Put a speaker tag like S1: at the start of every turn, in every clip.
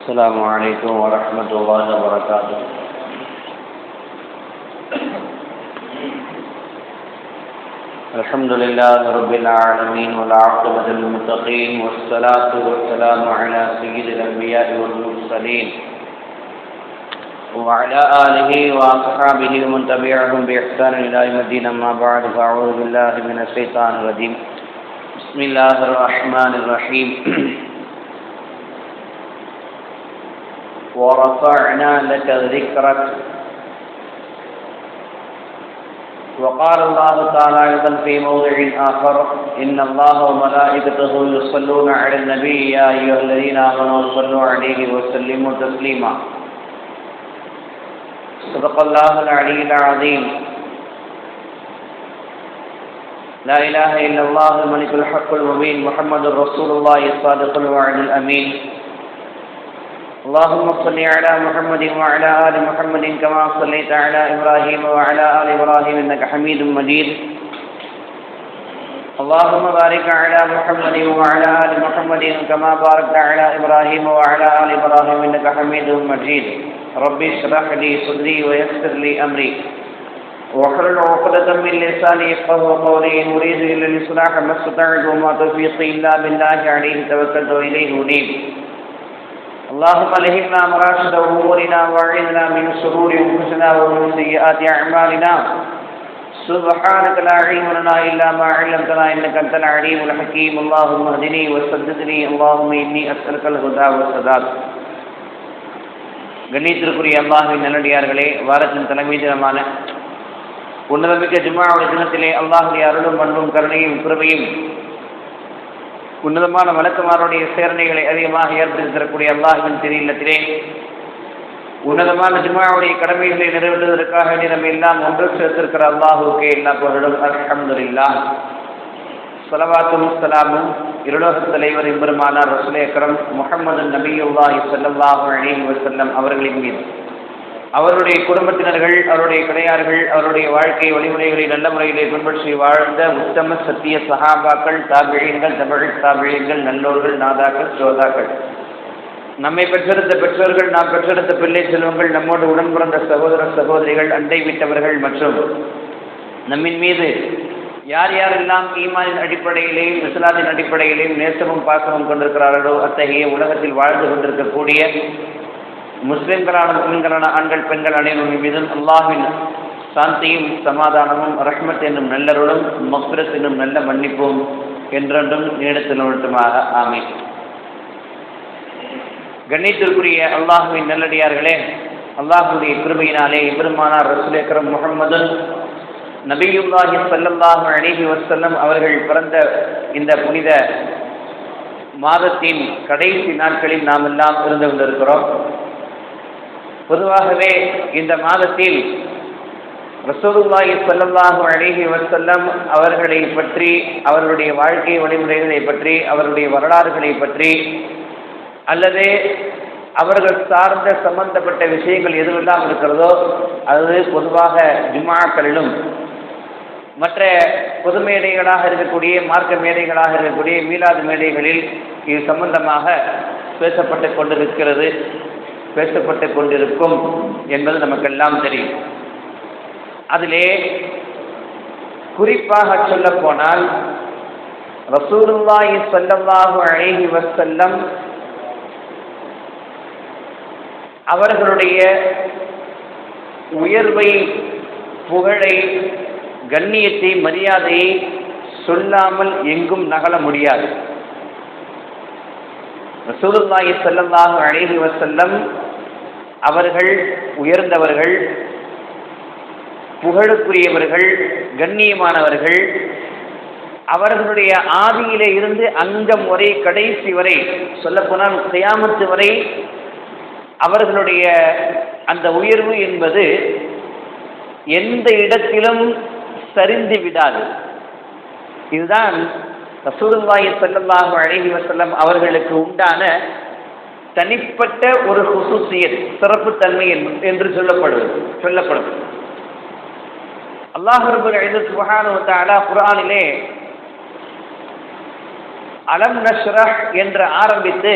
S1: السلام عليكم ورحمة الله وبركاته. الحمد لله رب العالمين والعاقبة للمتقين والصلاة والسلام على سيد الأنبياء والمرسلين وعلى آله وأصحابه ومن تبعهم بإحسان إلى يوم الدين. أما بعد فأعوذ بالله من الشيطان الرجيم. بسم الله الرحمن الرحيم. ورفعنا لك ذكرك. وقال الله تعالى أيضا في موضع آخر: إن الله وملائكته يصلون على النبي يا أيها الذين آمنوا صلوا عليه وسلموا تسليما. صدق الله العلي العظيم. لا إله إلا الله الملك الحق المبين محمد رسول الله الصادق الوعد الأمين. اللهم صل على محمد وعلى آل محمد كما صليت على إبراهيم وعلى آل إبراهيم إنك حميد مجيد. اللهم بارك على محمد وعلى آل محمد كما باركت على إبراهيم وعلى آل إبراهيم إنك حميد مجيد. ربي اشرح لي صدري ويسر لي أمري واحلل عقدة من لساني يفقهوا قولي. إن أريد إلا الإصلاح ما استطعت وما توفيقي إلا بالله عليه توكلت وإليه أنيب. اللهم ألهمنا مراشد أمورنا وأعذنا من شرور أنفسنا ومن سيئات أعمالنا. سبحانك لا علم لنا إلا ما علمتنا إنك أنت العليم الحكيم. اللهم اهدني وسددني. اللهم إني أسألك الهدى والسداد. கண்ணியத்திற்குரிய அல்லாஹ்வின் நல்லடியார்களே, வாரத்தின் தலைமை தினமான உன்னதமிக்க ஜும்ஆவுடைய தினத்திலே அல்லாஹ்வுடைய அருளும் அன்பும் கருணையும் கிருபையும் உன்னதமான வழக்கமாருடைய சேரணைகளை அதிகமாக ஏற்படுத்தி தரக்கூடிய அல்லாஹ்வின் திரு இல்லத்திலே உன்னதமான ஜும்ஆவுடைய கடமைகளை நிறைவேற்றுவதற்காக நம்ம எல்லாம் ஒன்று சேர்த்திருக்கிற அல்லாஹுக்கே எல்லா புகழும் அல்ஹம்துலில்லாஹ். ஸலவாத்தும் ஸலாமும் இருலோகத் தலைவர் எம்பெருமானார் ரசூலே அக்ரம் முஹம்மது நபியுல்லாஹி ஸல்லல்லாஹு அலைஹி வஸல்லம் அவர்களின் மீது, அவருடைய குடும்பத்தினர்கள், அவருடைய கிடையார்கள், அவருடைய வாழ்க்கை வழிமுறைகளை நல்ல முறையிலே பின்பற்றி வாழ்ந்த உத்தம சத்திய சஹாபாக்கள், தாபிஈன்கள், தபஉ தாபிஈன்கள், நல்லோர்கள், நாதாக்கள், சோதாக்கள், நம்மை பெற்றெடுத்த பெற்றோர்கள், நாம் பெற்றெடுத்த பிள்ளை செல்வங்கள், நம்மோடு உடன் பிறந்த சகோதர சகோதரிகள், அண்டை விட்டவர்கள் மற்றும் நம்மின் மீது யார் யாரெல்லாம் ஈமானின் அடிப்படையிலேயும் இஸ்லாத்தின் அடிப்படையிலேயும் நேசமும் பாசமும் கொண்டிருக்கிறார்களோ அத்தகைய உலகத்தில் வாழ்ந்து கொண்டிருக்கக்கூடிய முஸ்லிம்களான முஸ்லிம்களான ஆண்கள் பெண்கள் அனைவரும் மீதும் அல்லாஹ்வின் சாந்தியும் சமாதானமும் ரஹ்மத் என்னும் நல்லருளும் மக்ஃபிரத் என்னும் நல்ல மன்னிப்பும் என்றென்றும் நீடித்து நிலவட்டுமாக. ஆமீன். கண்ணியத்திற்குரிய அல்லாஹ்வின் நல்லடியார்களே, அல்லாஹ்வுடைய கிருபையினாலே எம்பெருமானார் ரசூலே அக்ரம் முஹம்மது நபியுல்லாஹி ஸல்லல்லாஹு அலைஹி வஸல்லம் அவர்கள் பிறந்த இந்த புனித மாதத்தின் கடைசி நாட்களில் நாம் எல்லாம் இருந்து கொண்டிருக்கிறோம். பொதுவாகவே இந்த மாதத்தில் ரசூலுல்லாஹி ஸல்லல்லாஹு அலைஹி வஸல்லம் அவர்களை பற்றி, அவர்களுடைய வாழ்க்கை வழிமுறைகளை பற்றி, அவருடைய வரலாறுகளை பற்றி அல்லது அவர்கள் சார்ந்த சம்பந்தப்பட்ட விஷயங்கள் எதுவெல்லாம் இருக்கிறதோ அது பொதுவாக ஜும்ஆக்களிலும் மற்ற பொது மேடைகளாக இருக்கக்கூடிய மார்க்க மேடைகளாக இருக்கக்கூடிய மீலாது மேடைகளில் இது சம்பந்தமாக பேசப்பட்டு கொண்டிருக்கிறது, பேசப்பட்டு கொண்டிருக்கும் என்பது நமக்கெல்லாம் தெரியும். அதிலே குறிப்பாக சொல்ல போனால் ரசூலுல்லாஹி ஸல்லல்லாஹு அலைஹி வஸல்லம் அவர்களுடைய உயர்வை, புகழை, கண்ணியத்தை, மரியாதையை சொல்லாமல் எங்கும் நகல முடியாது. ரசூலுல்லாஹி ஸல்லல்லாஹு அலைஹி வஸல்லம் அவர்கள் உயர்ந்தவர்கள், புகழுக்குரியவர்கள், கண்ணியமானவர்கள். அவர்களுடைய ஆதியிலே இருந்து அங்கம் வரை, கடைசி வரை, சொல்லப்போனால் கியாமத்து வரை அவர்களுடைய அந்த உயர்வு என்பது எந்த இடத்திலும் சரிந்து விடாது. இதுதான் ரசூலுல்லாஹி ஸல்லல்லாஹு அலைஹி வஸல்லம் அவர்களுக்கு உண்டான தனிப்பட்ட ஒரு ஹுசூசியத், சிறப்புத்தன்மை என்று சொல்லப்படும். அல்லாஹ் ரப்பல் இஸ்ஸத் சுப்ஹானஹு வ தஆலா குர்ஆனிலே அலம் நஷ்ரஹ் என்று ஆரம்பித்து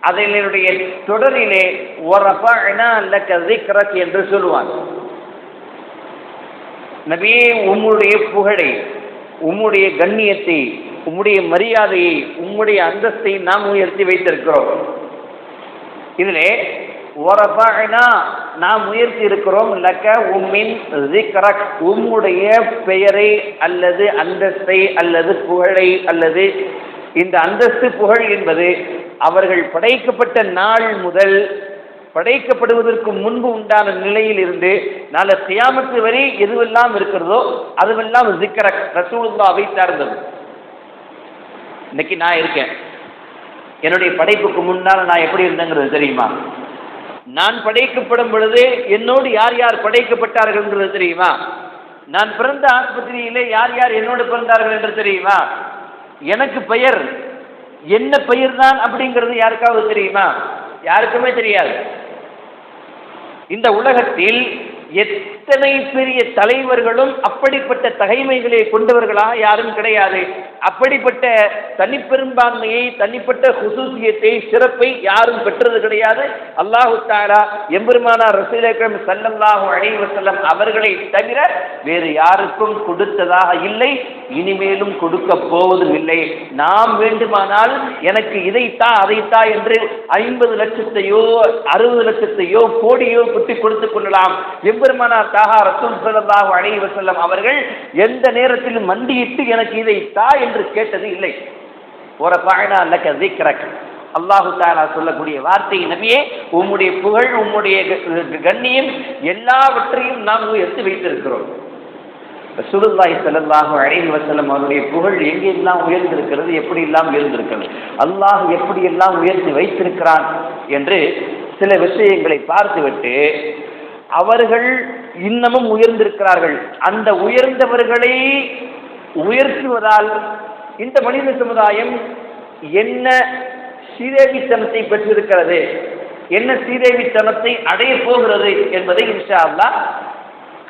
S1: அதனுடைய தொடரிலே வரஃபஅனா லக ذிக்ரக் என்று சொல்வாங்க. நபியே, உம்முடைய புகழை, உம்முடைய கண்ணியத்தை, உம்முடைய மரியாதையை, உம்முடைய அந்தஸ்தை நாம் உயர்த்தி வைத்திருக்கிறோம். இதிலே வரஃபஅனா நாம் உயர்த்தி இருக்கிறோம், லக உம்மின் ذிக்ரக் உம்முடைய பெயரை அல்லது அந்தஸ்தை அல்லது புகழை. அல்லது இந்த அந்தஸ்து புகழ் என்பது அவர்கள் படைக்கப்பட்ட நாள் முதல் படைக்கப்படுவதற்கு முன்பு உண்டான நிலையில் இருந்து நாளை கியாமத்து வரை எதுவெல்லாம் இருக்கிறதோ அதுவெல்லாம் ذிக்ரக் ரசூலுல்லாஹ்வை சார்ந்தது. இன்னைக்கு நான் இருக்கேன், என்னுடைய படைப்புக்கு முன்னால் நான் எப்படி இருந்தேங்கிறது தெரியுமா? நான் படைக்கப்படும் பொழுது என்னோடு யார் யார் படைக்கப்பட்டார்கள் தெரியுமா? நான் பிறந்த ஆஸ்பத்திரியிலே யார் யார் என்னோடு பிறந்தார்கள் என்று தெரியுமா? எனக்கு பெயர் என்ன பெயர் தான் அப்படிங்கிறது யாருக்காவது தெரியுமா? யாருக்குமே தெரியாது. இந்த உலகத்தில் எத்தனை பெரிய தலைவர்களும் அப்படிப்பட்ட தகைமைகளை கொண்டவர்களாக யாரும் கிடையாது. அப்படிப்பட்ட தனிப்பெரும்பான்மையை, தனிப்பட்ட குசூசியத்தை, சிறப்பை யாரும் பெற்றது கிடையாது. அல்லாஹு தஆலா எம்பெருமானார் ரசூல் அக்ரம் ஸல்லல்லாஹு அலைஹி வஸல்லம் அவர்களை தவிர வேறு யாருக்கும் கொடுத்ததாக இல்லை, இனிமேலும் கொடுக்க போவதும் இல்லை. நாம் வேண்டுமானால் எனக்கு இதைத்தா அதைத்தா என்று 50 லட்சத்தையோ 60 லட்சத்தையோ கோடியோ குட்டி கொடுத்துக் கொள்ளலாம். எம்பெருமானார் தாஹா ரசூல் ஸல்லல்லாஹு அலைஹி வஸல்லம் அவர்கள் எந்த நேரத்திலும் மண்டியிட்டு எனக்கு இதை தா என்று கேட்டது இல்லை. வரஃபஅனா லக ذிக்ரக் அல்லாஹு தஆலா சொல்லக்கூடிய வார்த்தை, நபியே, உம்முடைய புகழ், உம்முடைய கண்ணியம் எல்லாவற்றையும் நாம் உயர்த்தி வைத்திருக்கிறோம். ரசூலுல்லாஹி ஸல்லல்லாஹு அலைஹி வஸல்லம் அவருடைய புகழ் எங்கெல்லாம் உயர்ந்திருக்கிறது, எப்படி எல்லாம் உயர்ந்திருக்கிறது, அல்லாஹ் எப்படி எல்லாம் உயர்த்தி வைத்திருக்கிறான் என்று சில விஷயங்களை பார்த்துவிட்டு அவர்கள் இன்னமும் உயர்ந்திருக்கிறார்கள். அந்த உயர்ந்தவர்களை உயர்த்துவதால் இந்த மனித சமுதாயம் என்ன சீரேவித்தனத்தை பெற்றிருக்கிறது, என்ன சீரேவித்தனத்தை அடைய போகிறது என்பதை இன்ஷா அல்லாஹ்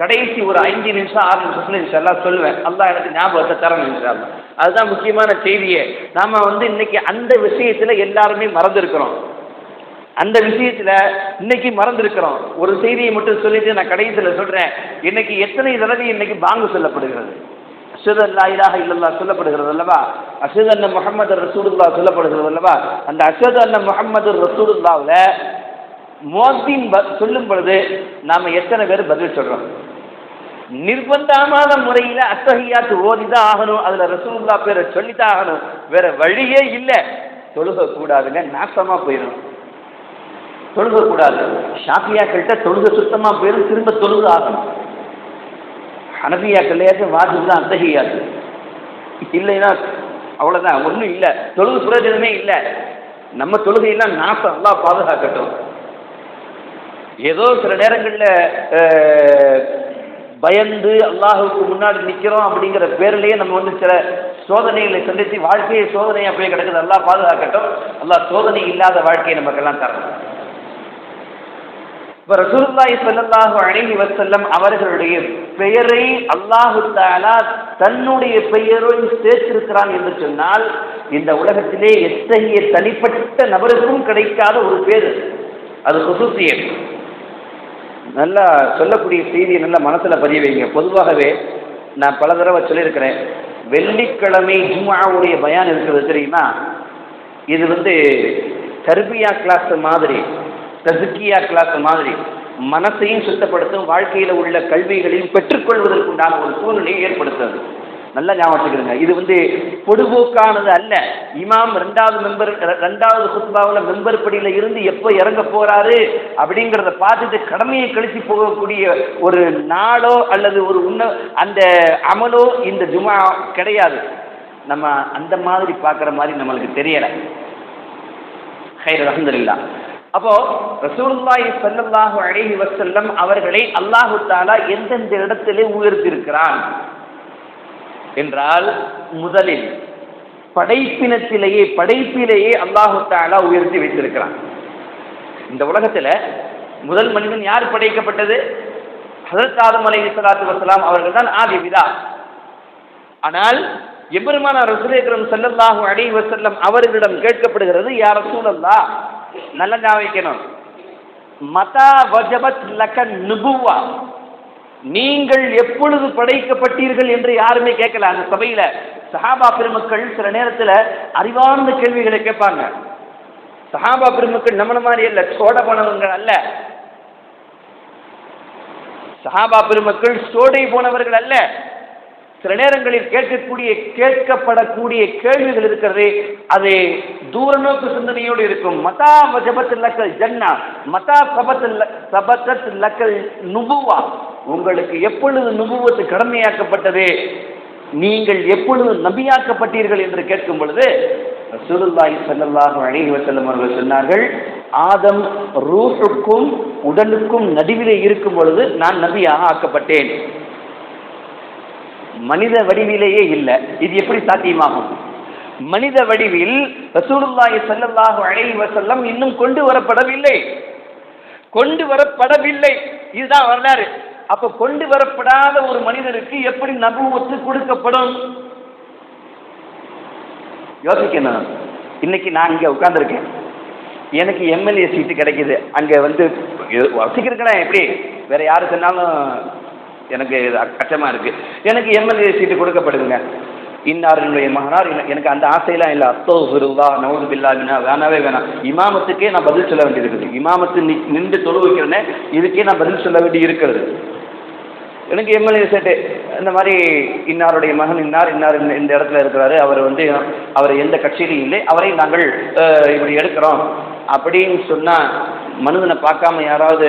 S1: கடைசி ஒரு 5 நிமிஷம் 6 நிமிஷத்துல இன்ஷா அல்லாஹ் சொல்லுவேன். அல்லாஹ் எனக்கு ஞாபகத்தை தரணும் இன்ஷா அல்லாஹ். அதுதான் முக்கியமான செய்தியே. நாம இன்னைக்கு அந்த விஷயத்துல எல்லாருமே மறந்துருக்கிறோம். அந்த விஷயத்துல இன்னைக்கு மறந்துருக்கிறோம். ஒரு செய்தியை மட்டும் சொல்லிட்டு நான் கடைசியில் சொல்றேன். இன்னைக்கு எத்தனை தடவை இன்னைக்கு பாங்கு சொல்லப்படுகிறது, அஷ்ஹது அல்லா இலாஹ இல்லல்லாஹ் சொல்லப்படுகிறது அல்லவா, அஷ்ஹது அன்ன முஹம்மது ரசூலுல்லாஹ் சொல்லப்படுகிறது அல்லவா. அந்த அஷ்ஹது அன்ன முஹம்மது ரசூலுல்லாஹ்ல முஅத்தின் சொல்லும் பொழுது நாம எத்தனை பேர் பதில் சொல்றோம்? நிர்பந்தமான முறையில் அத்தஹியாத்து ஓதிதான் ஆகணும், அதுல ரசூலுல்லாஹ் பேரை சொல்லித்தான் ஆகணும், வேற வழியே இல்லை. தொழுக கூடாதுங்க, நாசமா போயிடும். தொழுக கூடாது. ஷாஃபியாக்கள்கிட்ட தொழுக சுத்தமா போயிடும், திரும்ப தொழுக ஆகணும். ஹனஃபியாக்கள்லையாச்சும் வாஜிப் தான் அத்தஹியாத்து, இல்லைன்னா அவ்வளவுதான், ஒன்றும் இல்லை, தொழுகு பிரயோஜனமே இல்லை. நம்ம தொழுகையெல்லாம் நாசம், அல்லாஹ் பாதுகாக்கட்டும். ஏதோ சில நேரங்களில் பயந்து அல்லாஹுக்கு முன்னாடி நிற்கிறோம் அப்படிங்கிற பேரிலேயே நம்ம சில சோதனைகளை சந்தித்து வாழ்க்கையை சோதனையாக போய் கிடக்குது. அல்லாஹ் பாதுகாக்கட்டும். அல்லாஹ் சோதனை இல்லாத வாழ்க்கையை நமக்கெல்லாம் தரணும். இப்போ ரசூலுல்லாஹி ஸல்லல்லாஹு அலைஹி வஸல்லம் அவர்களுடைய பெயரை அல்லாஹு தஆலா தன்னுடைய பெயரோடு சேர்த்திருக்கிறான் என்று சொன்னால் இந்த உலகத்திலே எத்தகைய தனிப்பட்ட நபருக்கும் கிடைக்காத ஒரு பேர் அது குசூசியத். நல்லா சொல்லக்கூடிய செய்தியை நல்லா மனசில் பதிய வைங்க. பொதுவாகவே நான் பல தடவை சொல்லியிருக்கிறேன், வெள்ளிக்கிழமை ஜும்ஆவுடைய பயான் இருக்கிறது தெரியுமா? இது தர்பியா கிளாஸ் மாதிரி, தஸ்கியா கிளாஸ் மாதிரி, மனசையும் சுத்தப்படுத்தும், வாழ்க்கையில் உள்ள கல்விகளையும் பெற்றுக்கொள்வதற்குண்டான ஒரு சூழ்நிலையை ஏற்படுத்துறது. நல்லா ஞாபகம். இது பொதுபோக்கானது அல்ல. இமாம் ரெண்டாவது குத்பாவில் மெம்பர் படியில இருந்து எப்போ இறங்க போறாரு அப்படிங்கிறத பார்த்துட்டு கடமையை கழிச்சு போகக்கூடிய ஒரு நாளோ அல்லது ஒரு அந்த அமலோ இந்த ஜுமா கிடையாது. நம்ம அந்த மாதிரி பார்க்குற மாதிரி நம்மளுக்கு தெரியலை. அல்ஹம்துலில்லாஹ். அப்போ ரசூலுல்லாஹி ஸல்லல்லாஹு அலைஹி வஸல்லம் அவர்களை அல்லாஹு தஆலா எந்தெந்த இடத்திலே உயர்த்தியிருக்கிறான் என்றால், முதலில் படைப்பிலேயே அல்லாஹு தஆலா உயர்த்தி வைத்திருக்கிறான். இந்த உலகத்தில் முதல் மனிதன் யார் படைக்கப்பட்டது? ஹஜ்ரத் ஆதம் அலைஹிஸ்ஸலாத்து வஸ்ஸலாம் அவர்கள் தான் ஆதி பிதா. ஆனால் எம்பெருமானார் ரசூல் அக்ரம் ஸல்லல்லாஹு அலைஹி வஸல்லம் அவர்களிடம் கேட்கப்படுகிறது, யா ரசூலல்லாஹ், நல்ல ஞாபகம் வைக்கணும். மதா வஜபத் லக நுபுவா, நீங்கள் எப்பொழுது படைக்கப்பட்டீர்கள் என்று யாருமே கேட்கல. அந்த சபையில சஹாபா பெருமக்கள் சில நேரத்தில் அறிவார்ந்த கேள்விகளை கேட்பாங்க. சஹாபா பெருமக்கள் நம்மள மாதிரி அல்ல, சோட போனவர்கள் அல்ல. சஹாபா பெருமக்கள் சோடை போனவர்கள் அல்ல. சில நேரங்களில் கேட்கப்படக்கூடிய கேள்விகள் இருக்கிறது, அது தூர நோக்கு சிந்தனையோடு இருக்கும். மதா வஜபத் லக்கல் ஜன்னா மதா சபத்தத் லக்கல் நுபுவா, உங்களுக்கு எப்பொழுது நுபுவத்து கடமையாக்கப்பட்டது, நீங்கள் எப்பொழுது நபியாக்கப்பட்டீர்கள் என்று கேட்கும் பொழுது ரசூலுல்லாஹி ஸல்லல்லாஹு அலைஹி வஸல்லம் அவர்கள் சொன்னார்கள், ஆதம் ரூஹுக்கும் உடலுக்கும் நடுவிலே இருக்கும் பொழுது நான் நபியாக ஆக்கப்பட்டேன். மனித வடிவிலேயே இல்லை. இது எப்படி சாத்தியமாகும்? மனித வடிவில் ரசூலுல்லாஹி ஸல்லல்லாஹு அலைஹி வஸல்லம் இன்னும் கொண்டு வரப்படவில்லை. இதுதான் வரலாறு. அப்ப கொண்டு வரப்படாத ஒரு மனிதருக்கு எப்படி நபுவத்து கொடுக்கப்படும்? யோசிக்கணும். இன்னைக்கு நான் இங்க உட்கார்ந்துருக்கேன், எனக்கு எம்எல்ஏ சீட்டு கிடைக்குது. அங்க வசிக்கிறேன், எப்படி வேற யாரு சொன்னாலும் எனக்கு கஷ்டமா இருக்கு. எனக்கு எம்எல்ஏ சீட்டு கொடுக்கப்படுதுங்க. இன்னாருடைய மகனார், எனக்கு அந்த ஆசையெல்லாம் இல்லை. அஸ்தக்ஃபிருல்லாஹ் நஊது பில்லாஹ் வேணாவே வேணாம். இமாமத்துக்கே நான் பதில் சொல்ல வேண்டி இருக்குது. இமாமத்து நின்று தொழு வைக்கிறேன்னே இதுக்கே நான் பதில் சொல்ல வேண்டி இருக்கிறது. எனக்கு எம்எல்ஏ சீட்டு, இந்த மாதிரி இன்னாருடைய மகன் இன்னார் இந்த இடத்துல இருக்கிறாரு, அவர் எந்த கட்சியிலும் இல்லை, அவரை நாங்கள் இப்படி எடுக்கிறோம் அப்படின்னு சொன்னா மனிதனை பார்க்காம யாராவது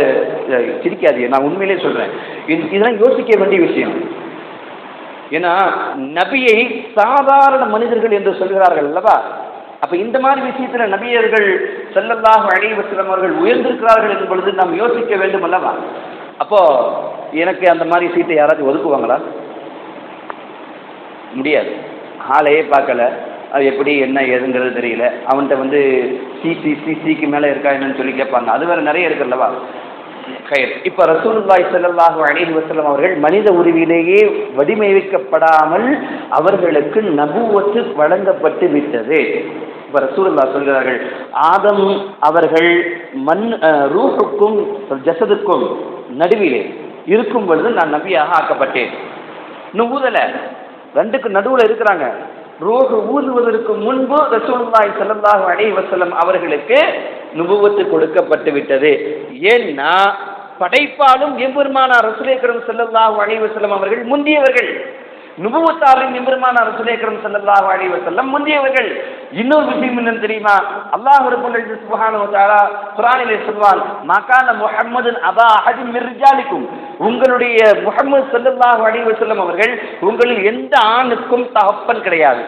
S1: சிரிக்காதீங்க. நான் உண்மையிலே சொல்றேன், இதெல்லாம் யோசிக்க வேண்டிய விஷயம். ஏன்னா நபியை சாதாரண மனிதர்கள் என்று சொல்கிறார்கள் அல்லவா? அப்ப இந்த மாதிரி விஷயத்துல நபியர்கள் ஸல்லல்லாஹு அலைஹி வஸல்லம் அவர்கள் உயர்ந்திருக்கிறார்கள் என்ற பொழுது நாம் யோசிக்க வேண்டும் அல்லவா? அப்போ எனக்கு அந்த மாதிரி சீட்டை யாராச்சும் ஒதுக்குவாங்களா? முடியாது. ஆளையே பார்க்கல, அது எப்படி என்ன ஏதுங்கிறது தெரியல. அவன்கிட்ட சிக்கு மேலே இருக்கா என்னன்னு சொல்லி கேட்பாங்க. அது வேற நிறைய இருக்குல்லவா? இப்ப ரசூலுல்லாஹி ஸல்லல்லாஹு அலைஹி வஸல்லம் அவர்கள் மனித உருவிலேயே வடிவமைக்கப்படாமல் அவர்களுக்கு நபுவத்து வழங்கப்பட்டு விட்டது. இப்ப ரசூலுல்லாஹ் சொல்கிறார்கள், ஆதம் அவர்கள் ரூஹுக்கும் ஜஸதுக்கும் நடுவிலே இருக்கும் பொழுது நான் நபியாக ஆக்கப்பட்டேன். இன்னும் ஊதல, ரெண்டுக்கு நடுவுல இருக்கிறாங்க. ரூஹ் ஊதுவதற்கு முன்பு ரசூலுல்லாஹி ஸல்லல்லாஹு அலைஹி வஸல்லம் அவர்களுக்கு நுபுவத்து கொடுக்கப்பட்டு விட்டது. ஏன்னா படைப்பாலும் எம்பெருமானார் ரசூலே கரீம் ஸல்லல்லாஹு அலைஹி வஸல்லம் அவர்கள் முந்தியவர்கள். நுபுவத்தாலும் எம்பெருமானார் ரசூலே கரீம் ஸல்லல்லாஹு அலைஹி வஸல்லம் முந்தியவர்கள். இன்னொரு விஷயம் என்ன தெரியுமா? அல்லாஹ் ரப்பல் இஸ்ஸத் சுப்ஹானஹு வ தஆலா குர்ஆனிலே சொல்வான், மகான முஹம்மதுன் அபா அஹதின் மின் ரிஜாலிக்கும், உங்களுடைய முஹம்மது ஸல்லல்லாஹு அலைஹி வஸல்லம் அவர்கள் உங்களில் எந்த ஆணுக்கும் தகப்பன் கிடையாது.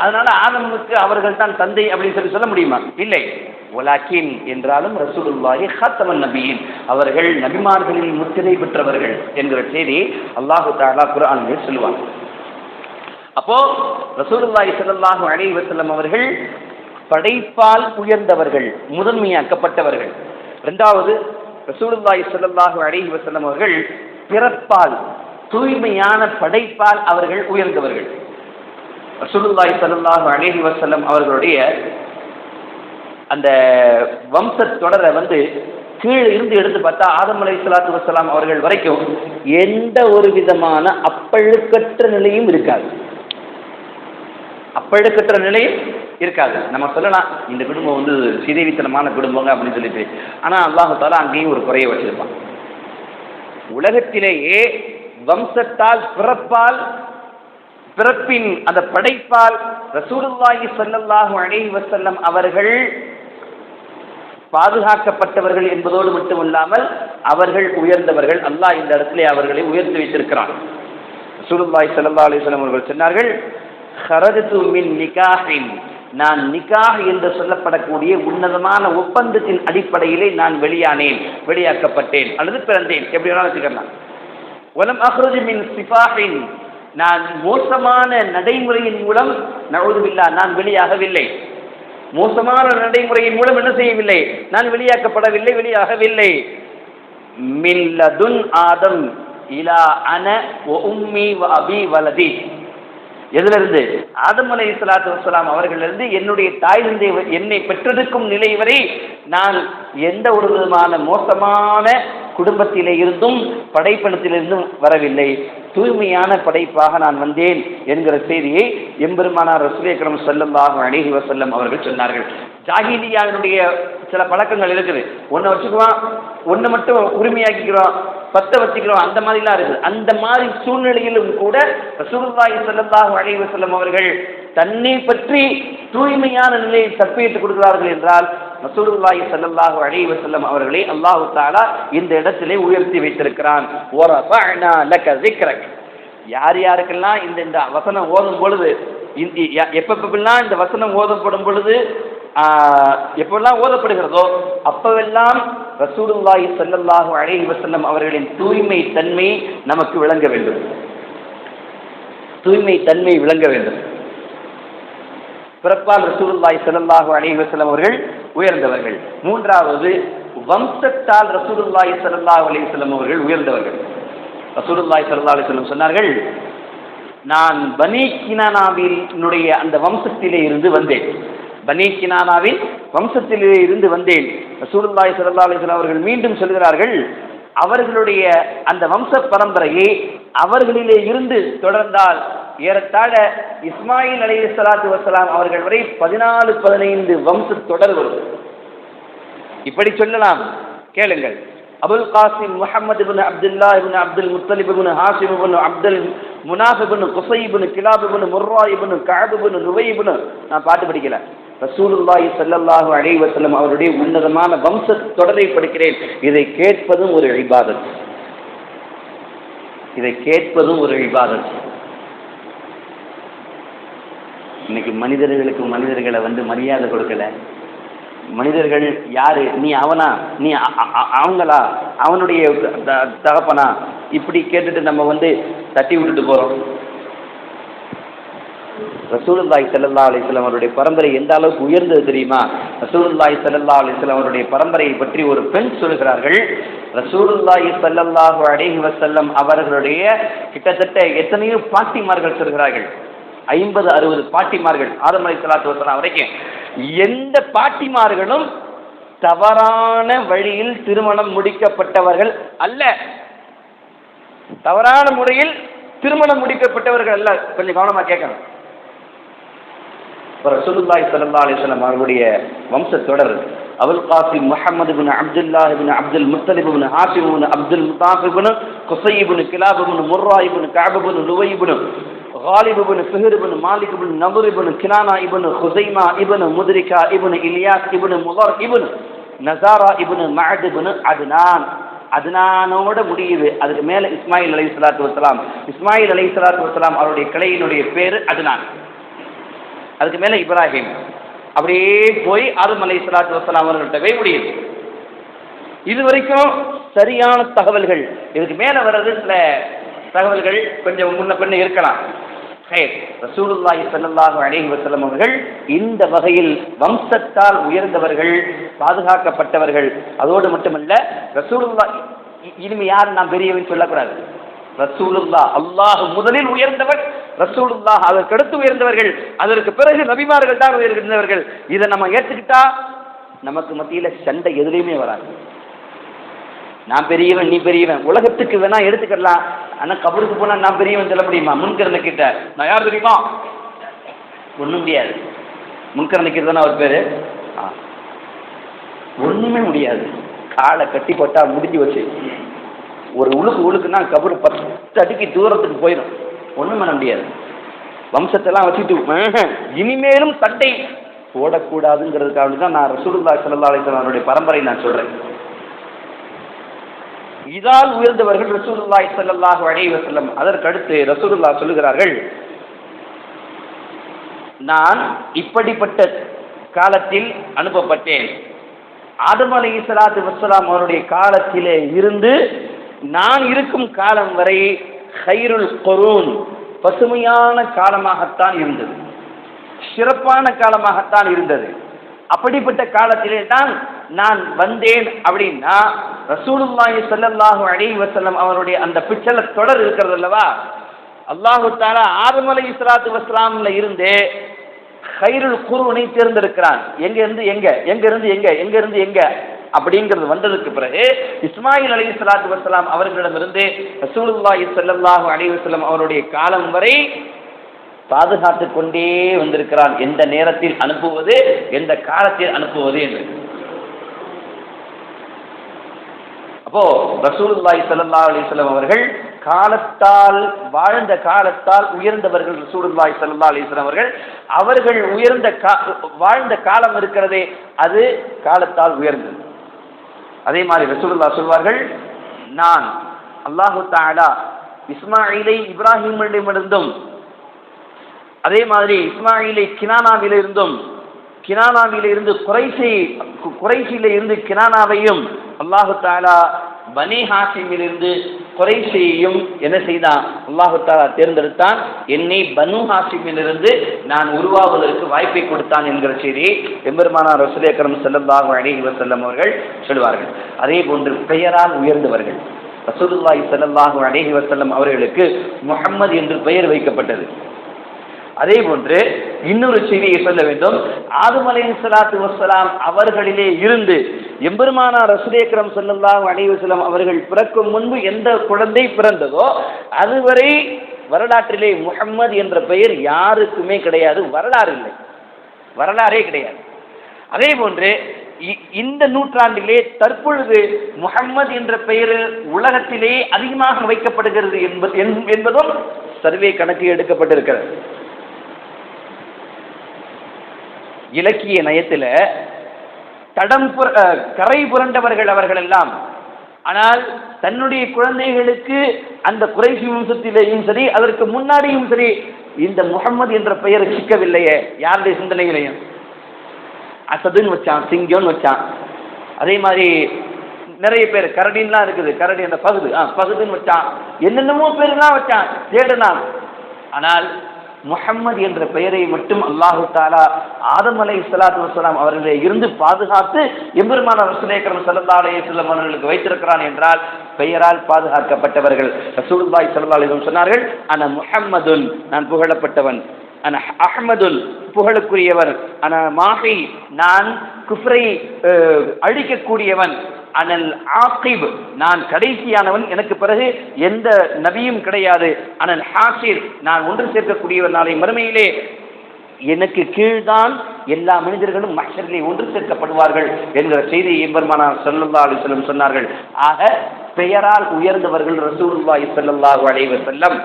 S1: அதனால ஆதமுக்கு அவர்கள் தான் தந்தை அப்படின்னு சொல்ல முடியுமா? இல்லை. வலாக்கின் என்றாலும் ரசூலுல்லாஹி ஹாத்தமன் நபியின், அவர்கள் நபிமார்களில் முத்திரை பெற்றவர்கள் என்கிற செய்தி அல்லாஹு தஆலா குர்ஆனிலே சொல்லுவார். அப்போ ரசூலுல்லாஹி ஸல்லல்லாஹு அலைஹி வஸல்லம் அவர்கள் படைப்பால் உயர்ந்தவர்கள், முதன்மையாக்கப்பட்டவர்கள். இரண்டாவது, ரசூலுல்லாஹி ஸல்லல்லாஹு அலைஹி வஸல்லம் அவர்கள் பிறப்பால், தூய்மையான படைப்பால் அவர்கள் உயர்ந்தவர்கள். ரசூலுல்லாஹி ஸல்லல்லாஹு அலைஹி வஸல்லம் அவர்களுடைய அந்த வம்ச தொடரை கீழே இருந்து எடுத்து பார்த்தா ஆதம் அலைஹிஸ்ஸலாத்து வஸ்ஸலாம் அவர்கள் வரைக்கும் எந்த ஒரு விதமான அப்பழுக்கற்ற நிலையும் இருக்காது. நம்ம சொல்லலாம், இந்த குடும்பம் சிதைவித்தனமான குடும்பங்க அப்படின்னு சொல்லிட்டு. ஆனா அல்லாஹ் தஆலா அங்கேயும் ஒரு குறையை வச்சிருப்பான். உலகத்திலேயே வம்சத்தால், பிறப்பின் அந்த படைப்பால் ரசூலுல்லாஹி ஸல்லல்லாஹு அலைஹி வஸல்லம் அவர்கள் பாதுகாக்கப்பட்டவர்கள் என்பதோடு மட்டுமல்லாமல் அவர்கள் உயர்ந்தவர்கள். அல்லாஹ் இந்த இடத்திலே அவர்களை உயர்த்தி வைத்திருக்கிறான். ரசூலுல்லாஹி ஸல்லல்லாஹு அலைஹி வஸல்லம் அவர்கள் சொன்னார்கள், ஹரஜது மின் நிகாஹின், நான் நிகாஹ் என்று சொல்லப்படக்கூடிய உன்னதமான ஒப்பந்தத்தின் அடிப்படையிலே நான் வெளியாக்கப்பட்டேன் அல்லது பிறந்தேன், எப்படி வேணாலும் வச்சுக்கலாம். வலம் அஹ்ருஜு மின் சிஃபாஹின், நான் மோசமான நடைமுறையின் மூலம் நஊது பில்லாஹ் நான் வெளியாகவில்லை. மோசமான நடைமுறையின் மூலம் என்ன செய்யவில்லை? நான் வெளியாகவில்லை. மின் லதுன் ஆதம் இலா அன வ உம்மி வ அபி வலதி, எதிலிருந்து? ஆதம் அலைஹிஸ்ஸலாத்து வஸ்ஸலாம் அவர்களிலிருந்து என்னுடைய தாய் தந்தை என்னை பெற்றெடுக்கும் நிலை வரை நான் எந்த ஒரு விதமான மோசமான குடும்பத்திலே இருந்தும் படைப்பினத்திலிருந்தும் வரவில்லை, தூய்மையான படைப்பாக நான் வந்தேன் என்கிற செய்தியை எம்பெருமானார் ரசூல் அக்ரம் ஸல்லல்லாஹு அலைஹி வஸல்லம் அவர்கள் சொன்னார்கள். ஜாஹிலியாவினுடைய சில பழக்கங்கள் இருக்குது. ஒன்றை வச்சுக்குவோம், ஒன்று மட்டும் உரிமையாக்கிக்கிறோம், 10 வச்சுக்கிறோம், அந்த மாதிரிலாம் இருக்குது. அந்த மாதிரி சூழ்நிலையிலும் கூட ரசூலுல்லாஹி ஸல்லல்லாஹு அலைஹி வஸல்லம் அவர்கள் தன்னை பற்றி தூய்மையான நிலையை தப்பித்துக் கொடுக்கிறார்கள் என்றால் ரசூலுல்லாஹி ஸல்லல்லாஹு அலைஹி வஸல்லம் அவர்களை அல்லாஹ் தஆலா இந்த இடத்திலே உயர்த்தி வைத்திருக்கிறான். வரஃபஅனா லக ஸிக்ரக். யார் யாருக்கெல்லாம் இந்த வசனம் ஓதும் பொழுது, எப்பெல்லாம் இந்த வசனம் ஓதப்படும் பொழுது, எப்பெல்லாம் ஓதப்படுகிறதோ அப்பவெல்லாம் ரசூலுல்லாஹி ஸல்லல்லாஹு அலைஹி வஸல்லம் அவர்களின் தூய்மை தன்மை நமக்கு விளங்க வேண்டும். தூய்மை தன்மை விளங்க வேண்டும். பிறப்பால் ரசூலுல்லாஹி ஸல்லல்லாஹு அலைஹி வஸல்லம் அவர்கள் உயர்ந்தவர்கள். மூன்றாவது, வம்சத்தால் ரசூலுல்லாஹி ஸல்லல்லாஹு அலைஹி வஸல்லம் அவர்கள் உயர்ந்தவர்கள். ரசூலுல்லாஹி ஸல்லல்லாஹு அலைஹி வஸல்லம் சொன்னார்கள், நான் பனி கினானாவினுடைய அந்த வம்சத்திலே இருந்து வந்தேன். பனி கினானாவின் வம்சத்திலே இருந்து வந்தேன். ரசூலுல்லாஹி ஸல்லல்லாஹு அலைஹி வஸல்லம் அவர்கள் மீண்டும் சொல்கிறார்கள், அவர்களுடைய அந்த வம்ச பரம்பரையை அவர்களிலே இருந்து தொடர்ந்தால் ஏறத்தாழ இஸ்மாயில் அலைஹிஸ்ஸலாத்து வஸ்ஸலாம் அவர்கள் வரை 14-15 வம்ச தொடர் வரும். இப்படி சொல்லலாம், கேளுங்கள். அபுல் காசிம் முஹம்மது இப்னு அப்துல்லாஹ் இப்னு அப்துல் முத்தலிப் இப்னு ஹாஷிம் இப்னு அப்துல் முனாஃப் இப்னு குஸை இப்னு கிலாப் இப்னு முர்ரா இப்னு கஅப் இப்னு லுவை இப்னு, நான் பாட்டு படிக்கல, ரசூலுல்லாஹி ஸல்லல்லாஹு அலைஹி வஸல்லம் அவருடைய உன்னதமான வம்ச தொடரை படிக்கிறேன். இதை கேட்பதும் ஒரு இபாதத். இதை கேட்பதும் ஒரு இபாதத். இன்னைக்கு மனிதர்களுக்கு மனிதர்களை மரியாதை கொடுக்கல. மனிதர்கள் யாரு, நீ அவனா, நீ அவங்களா, அவனுடைய தகப்பனா, இப்படி கேட்டுட்டு நம்ம தட்டி விட்டுட்டு போறோம். ரசூலுல்லாஹி ஸல்லல்லாஹு அலைஹி வஸல்லம் அவருடைய பரம்பரை எந்த அளவுக்கு உயர்ந்தது தெரியுமா? ரசூலுல்லாஹி ஸல்லல்லாஹு அலைஹி வஸல்லம் அவருடைய பரம்பரையை பற்றி ஒரு பெண் சொல்கிறார்கள், ரசூலுல்லாஹி ஸல்லல்லாஹு அலைஹி வஸல்லம் அவர்களுடைய கிட்டத்தட்ட எத்தனையோ பாட்டிமார்கள் சொல்கிறார்கள், 50-60 பாட்டிமார்கள் ஆதம் அலைஹிஸ்ஸலாத்து வஸலாம் வரைக்கும். எந்த பாட்டிமார்களும் தவறான வழியில் திருமணம் முடிக்கப்பட்டவர்கள் அல்ல. தவறான முறையில் திருமணம் முடிக்கப்பட்டவர்கள் அல்ல. கொஞ்சம் கவனமா கேட்கணும். ரசூலுல்லாஹி ஸல்லல்லாஹு அலைஹி வஸல்லம் அவருடைய வம்ச தொடர் அபுல் காசிம் முஹம்மது இப்னு அப்துல்லாஹ் இப்னு அப்துல் முத்தலிப் இப்னு ஹாஷிம் இப்னு அப்துல் முதாஃப் இப்னு குஸை இப்னு கிலாப் இப்னு முர்ரா இப்னு கஅப் இப்னு லுவை இப்னு غالب ابن فهر ابن مالك ابن نضر ابن كنانة ابن خزيمة ابن مدركة ابن إلياس ابن مضر ابن نزارة ابن معد ابن عدنان. அதனானோட முடியுது. அதுக்கு மேல இஸ்மாயில் அலைஹிஸ்ஸலாத்து வஸ்ஸலாம், இஸ்மாயில் அலைஹிஸ்ஸலாத்து வஸ்ஸலாம் அவருடைய கிளையினுடைய பேரு அதுனான். அதுக்கு மேல இப்ராஹிம், அப்படியே போய் ஆதம் அலைஹிஸ்ஸலாத்து வஸ்ஸலாம் அவர்கள்ட்ட போய் முடியுது. இது வரைக்கும் சரியான தகவல்கள். இதுக்கு மேல வர்றது சில தகவல்கள் கொஞ்சம் முன்ன பின்ன இருக்கலாம். ரசூலுல்லாஹி ஸல்லல்லாஹு அலைஹி வஸல்லம் அவர்கள் இந்த வகையில் வம்சத்தால் உயர்ந்தவர்கள், பாதுகாக்கப்பட்டவர்கள். அதோடு மட்டுமல்ல, ரசூலுல்லாஹ் இனிமே யார் நாம் பெரியவன் சொல்லக்கூடாது. ரசூலுல்லாஹ் அல்லாஹ் முதலில் உயர்ந்தவர், ரசூலுல்லாஹ் அதற்கடுத்து உயர்ந்தவர்கள், அதற்கு பிறகு நபிமார்கள் தான் உயர்ந்தவர்கள். இதை நம்ம ஏற்றுக்கிட்டா நமக்கு மத்தியில சண்டை எதுலையுமே வராது. நான் பெரியவன், நீ பெரியவன், உலகத்துக்கு வேணா எடுத்துக்கலாம். ஆனா கபருக்கு போனா நான் பெரியவன் சொல்ல முடியுமா? முன்கர் நக்கீர்ட்ட நான் யார் தெரியுமா? ஒண்ணும் முடியாது. முன்கர் நக்கீர் தானே அவர் பேரு. ஒண்ணுமே முடியாது. காலை கட்டி போட்டா முடிஞ்சு வச்சு ஒரு உழுக்குன்னா கபரு 10 அடிக்கு தூரத்துக்கு போயிடும். ஒண்ணும் பண்ண முடியாது. வம்சத்தெல்லாம் வச்சுட்டு இனிமேலும் சண்டை போடக்கூடாதுங்கிறதுக்காக தான் நான் ரசூலுல்லாஹி ஸல்லல்லாஹு அலைஹி வஸல்லம் அவருடைய பரம்பரை நான் சொல்றேன். இதால் உயர்ந்தவர்கள் ரசூலுல்லாஹி ஸல்லல்லாஹு அலைஹி வஸல்லம். அதற்கடுத்து ரசூலுல்லாஹ் சொல்லுகிறார்கள், நான் இப்படிப்பட்ட காலத்தில் அனுப்பப்பட்டேன். ஆதம் அலைஹிஸ்ஸலாத்து வஸ்ஸலாம் அவருடைய காலத்திலே இருந்து நான் இருக்கும் காலம் வரை கைருல் குரூன், பசுமையான காலமாகத்தான் இருந்தது, சிறப்பான காலமாகத்தான் இருந்தது. அப்படிப்பட்ட காலத்திலே தான் நான் வந்தேன். அப்படின்னா ரசூலுல்லாஹி ஸல்லல்லாஹு அலைஹி வஸல்லம் அவருடைய அந்த பிச்சல தொடர் இருக்கிறது அல்லவா, அல்லாஹு தஆலா ஆதம் அலைஹிஸ்ஸலாத்து வஸ்ஸலாம்ல இருந்தே கைருல் குர்ஆனை தேர்ந்தெடுக்கிறான். எங்க இருந்து எங்க அப்படிங்கிறது வந்ததுக்கு பிறகு இஸ்மாயில் அலைஹிஸ்ஸலாத்து வஸ்ஸலாம் அவர்களிடமிருந்து ரசூலுல்லாஹி ஸல்லல்லாஹு அலைஹி வஸல்லம் அவருடைய காலம் வரை பாதுகாத்து கொண்டே வந்திருக்கிறான். எந்த நேரத்தில் அனுப்புவது, எந்த காலத்தில் அனுப்புவது என்று. அப்போ ரசூலுல்லாஹி ஸல்லல்லாஹு அலைஹி வஸல்லம் அவர்கள் வாழ்ந்த காலத்தால் உயர்ந்தவர்கள். ரசூலுல்லாஹி ஸல்லல்லாஹு அலைஹி வஸல்லம் அவர்கள் வாழ்ந்த காலம் இருக்கிறதே, அது காலத்தால் உயர்ந்தது. அதே மாதிரி ரசூலுல்லாஹ் சொல்வார்கள், நான் அல்லாஹு தஆலா இஸ்மாயிலை இப்ராஹிமிடமிருந்தும், அதே மாதிரி இஸ்மாயிலை கினானாவிலிருந்தும், கினானாவிலிருந்து குறைஷியிலிருந்து கினானாவையும், அல்லாஹு தஆலா பனி ஹாஷிமிலிருந்து குறைஷியையும் என்ன செய்தான்? அல்லாஹு தஆலா தேர்ந்தெடுத்தான். என்னை பனு ஹாஷிமிலிருந்து நான் உருவாவதற்கு வாய்ப்பை கொடுத்தான் என்கிற செய்தியை எம்பெருமானார் ரசூல் அக்ரம் ஸல்லல்லாஹு அலைஹி வஸல்லம் அவர்கள் சொல்வார்கள். அதே போன்று பெயரால் உயர்ந்தவர்கள் ரசூலுல்லாஹி ஸல்லல்லாஹு அலைஹி வஸல்லம் அவர்களுக்கு முஹம்மது என்று பெயர் வைக்கப்பட்டது. அதே போன்று இன்னொரு செய்தியை சொல்ல வேண்டும். ஆதம் அலைஹிஸ்ஸலாத்து வஸ்ஸலாம் அவர்களிலே இருந்து எம்பெருமானார் ரசூல் அக்ரம் ஸல்லல்லாஹு அலைஹி வஸல்லம் அவர்கள் பிறக்கும் முன்பு எந்த குழந்தை பிறந்ததோ அதுவரை வரலாற்றிலே முஹம்மது என்ற பெயர் யாருக்குமே கிடையாது. வரலாறே கிடையாது. அதே போன்று இந்த நூற்றாண்டிலே தற்பொழுது முஹம்மது என்ற பெயர் உலகத்திலே அதிகமாக வைக்கப்படுகிறது என்பதும் சர்வே கணக்கு எடுக்கப்பட்டிருக்கிறது. இலக்கிய நயத்தில் கரை புரண்டவர்கள் அவர்கள் எல்லாம், ஆனால் தன்னுடைய குழந்தைகளுக்கு அந்த குறைஷி வம்சத்திலேயும் சரி அதற்கு முன்னாடியும் சரி இந்த முஹம்மது என்ற பெயர் சிக்கவில்லையே. யாருடைய சிந்தனைகளையும் அசதுன்னு வச்சான், சிங்கம்னு வச்சான். அதே மாதிரி நிறைய பேர் கரடின்லாம் இருக்குது, கரடி அந்த பகுதுன்னு வச்சான், என்னென்னமோ பேர்லாம் வச்சான், தேடினான். ஆனால் முஹம்மது என்ற பெயரை மட்டும் அல்லாஹு தஆலா ஆதம் அலைஹிஸ்ஸலாத்து வஸ்ஸலாம் அவர்களை இருந்து பாதுகாத்து எம்பெருமானார் ரசூல் அக்ரம் ஸல்லல்லாஹு அலைஹி வஸல்லம் அவர்களுக்கு வைத்திருக்கிறான் என்றால் பெயரால் பாதுகாக்கப்பட்டவர்கள். ரசூலுல்லாஹி ஸல்லல்லாஹு அலைஹி வஸல்லம் சொன்னார்கள், அன முஹம்மதுன், நான் புகழப்பட்டவன், அன அஹ்மதுன், புகழுக்குரியவர், அன மாஹி, நான் குஃப்ரை அழிக்கக்கூடியவன், அனல் ஆகிப், நான் கடைசியானவன், எனக்கு பிறகு எந்த நபியும் கிடையாது, அனல் ஹாஷிர், நான் ஒன்று சேர்க்கக்கூடியவர், நாளை மறுமையிலே எனக்கு கீழ்தான் எல்லா மனிதர்களும் மஹ்ஷரிலே ஒன்று சேர்க்கப்படுவார்கள் என்கிற செய்தியை எம்பெருமானார் ஸல்லல்லாஹு அலைஹி வஸல்லம் சொன்னார்கள். ஆக பெயரால் உயர்ந்தவர்கள் ரசூலுல்லாஹி ஸல்லல்லாஹு அலைஹி வஸல்லம்.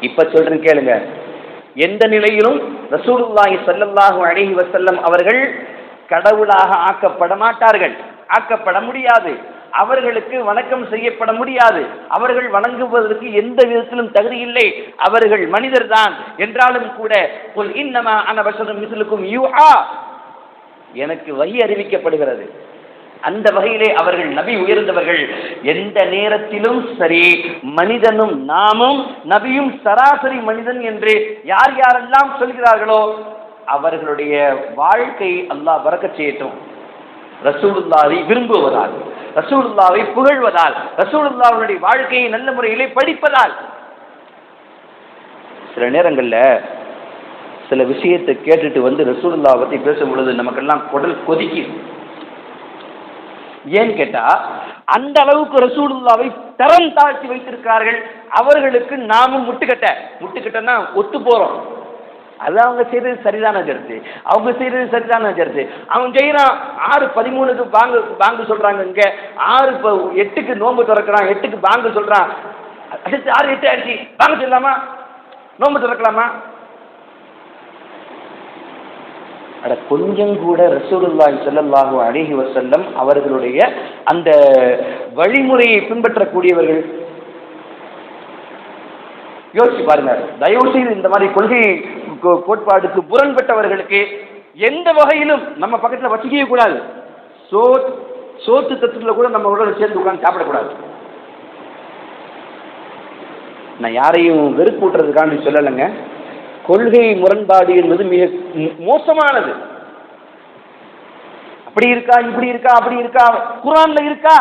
S1: இப்ப சொல்றேன் கேளுங்க, எந்த நிலையிலும் ரசூலுல்லாஹி ஸல்லல்லாஹு அலைஹி வஸல்லம் அவர்கள் கடவுளாக ஆக்கப்பட மாட்டார்கள், ஆக்கப்பட முடியாது. அவர்களுக்கு வணக்கம் செய்யப்பட முடியாது. அவர்கள் வணங்குவதற்கு எந்த விதத்திலும் தகுதி இல்லை. அவர்கள் மனிதர் தான் என்றாலும் கூட, குல் இன்னமா அன பஷரும் மிஸ்லுக்கும் யூஹா, எனக்கு வஹி அறிவிக்கப்படுகிறது. அந்த வகையிலே அவர்கள் நபி உயர்ந்தவர்கள். எந்த நேரத்திலும் சரி மனிதனும் நாமும் நபியும் சராசரி மனிதன் என்று யார் யாரெல்லாம் சொல்கிறார்களோ அவர்களுடைய வாழ்க்கை அல்லாஹ் பரக்கத் செய்யட்டும். ரசூலுல்லாவை விரும்புவதால், ரசூலுல்லாவை புகழ்வதால், ரசூலுல்லாவுடைய வாழ்க்கையை நல்ல முறையிலே படிப்பதால். சில நேரங்களில் சில விஷயத்தை கேட்டுட்டு வந்து ரசூலுல்லாவை பற்றி பேசும் பொழுது நமக்கெல்லாம் குடல் கொதிக்கும். ஏன்னு கேட்டா அந்த அளவுக்கு ரசூலுல்லாவை தரம் தாழ்த்தி வைத்திருக்கிறார்கள். அவர்களுக்கு நாமும் முட்டுக்கட்டன்னா ஒத்து போறோம். அது அவங்க செய்யறது சரிதான கருத்து, அவங்க செய்யறது சரிதான கருத்து. அவன் செய்யறான் 6:13 பாங்கு சொல்றாங்க, இங்க 6:08 நோன்பு திறக்கிறான், 8க்கு பாங்கு சொல்றான். அடுத்து 6:08 ஆயிடுச்சு, பாங்கு சொல்லலாமா, நோன்பு திறக்கலாமா? அட கொஞ்சம் கூட ரசூலுல்லாஹி ஸல்லல்லாஹு அலைஹி வஸல்லம் அவர்களுடைய அந்த வழிமுறையை பின்பற்றக்கூடியவர்கள் யோசிச்சு பாருங்க. தயவு செய்து இந்த மாதிரி கொள்கை கோட்பாடுக்கு புறன்பட்டவர்களுக்கு எந்த வகையிலும் நம்ம பக்கத்தில் வச்சுக்கவே கூடாது. சோத்து தட்டுல கூட நம்ம உடலை சேர்ந்து உட்காந்து சாப்பிடக்கூடாது. நான் யாரையும் வெறுப்பூட்டுறதுக்காண்டி சொல்லலைங்க. கொள்கை முரண்பாடு என்பது மிக மோசமானது. அப்படி இருக்கா, இப்படி இருக்கா, அப்படி இருக்கா, குர்ஆன்ல இருக்கா?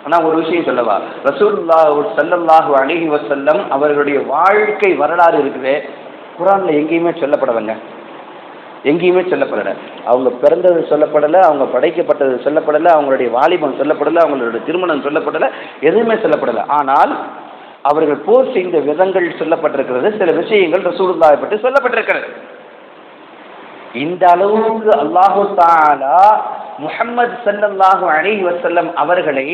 S1: ஆனால் ஒரு விஷயம் சொல்லவா, ரசூலுல்லாஹி ஸல்லல்லாஹு அலைஹி வஸல்லம் அவர்களுடைய வாழ்க்கை வரலாறு இருக்குது, குர்ஆன்ல எங்கேயுமே சொல்லப்படலைங்க. எங்கேயுமே சொல்லப்படலை. அவங்க பிறந்தது சொல்லப்படலை, அவங்க படைக்கப்பட்டது சொல்லப்படலை, அவங்களுடைய வாலிபம் சொல்லப்படலை, அவங்களுடைய திருமணம் சொல்லப்படலை, எதுவுமே சொல்லப்படலை. ஆனால் அவர்கள் போர் செய்த விதங்கள் சொல்லப்பட்டிருக்கிறது, சில விஷயங்கள் ரசூலுல்லாஹை பற்றி சொல்லப்பட்டிருக்கிறது. இந்த அளவுக்கு அல்லாஹு தஆலா முஹம்மது ஸல்லல்லாஹு அலைஹி வஸல்லம் அவர்களை